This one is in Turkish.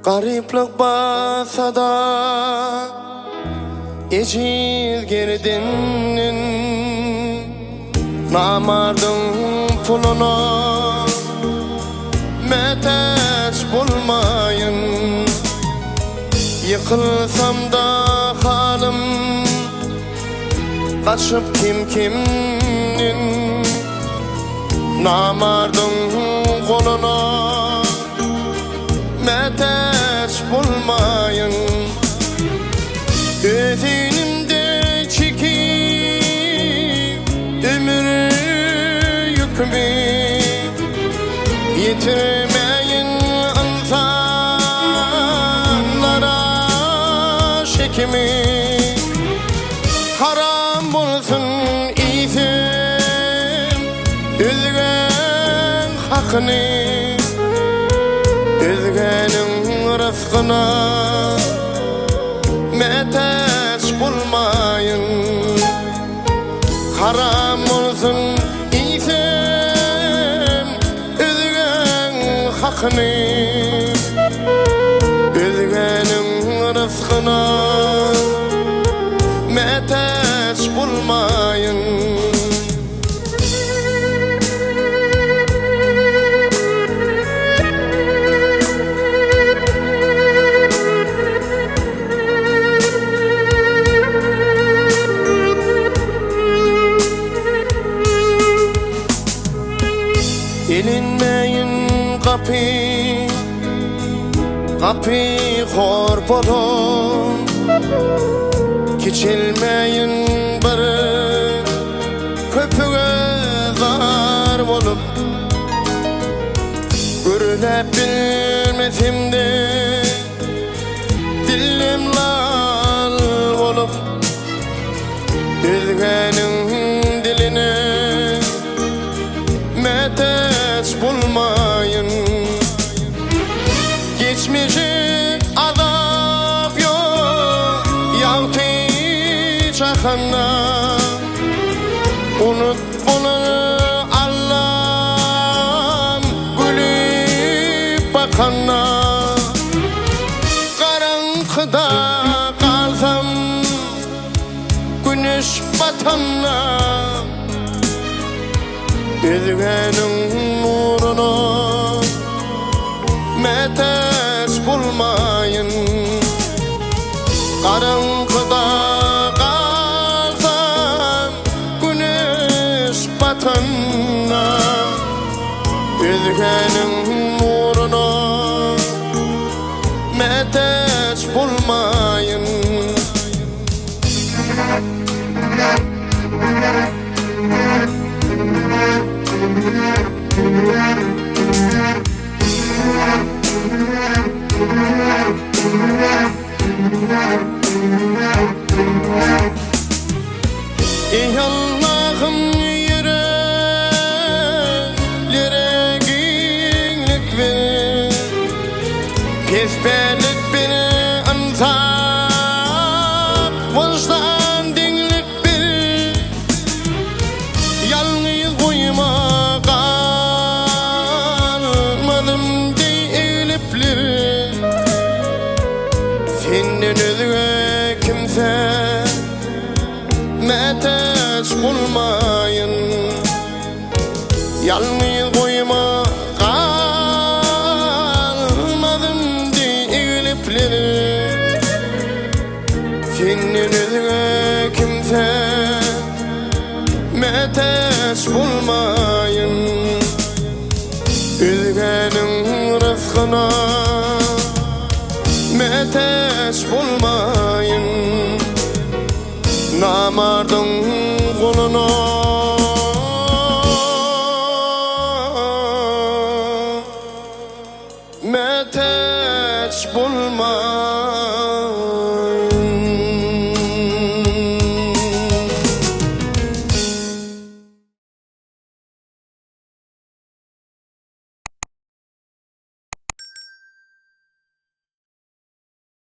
Gariplik basa da ecil girdinin namardın puluna meteç bulmayın. Yıkılsam da halim kaçıp kimnin namardın koluna meteç bulmayın. Ödünümde çekip ömür yükümü yitirmeyin insanlara şekimi. Haram bulsun izim üzgen hakkını, üzgenin rızkına meteç bulmayın. Haram olsun izim üzgen hakkını, üzgenin rızkına meteç bulmayın. Elinmeyin kapı hor bolun, keçilmeyin biri köpüge zar bolup. Görülep bilmesimde dilim lal bolup, üzgenin diline meteç bulmayın. Geçmişi azap yok yahti çakana, unut bunu Allah'ım gülüp bakana. Karanlıkta kalsam güneş batana, üzgenin nuruna meteç bulmayın. Karanlıkta kalsam güneş batana, üzgenin nuruna meteç bulmayın. Ey Allah'ım yüreklere genlik ver, kesbelik beni ansap, vicdan dinlik ver. Yalnız koyma kalmadım deyilipler, senden özge kimse meteç bulmayın. Yalnız koyma kalmadım deyilipler, senden özge kimse meteç bulmayın. Üzgenin rızkına meteç bulmayın. Namarda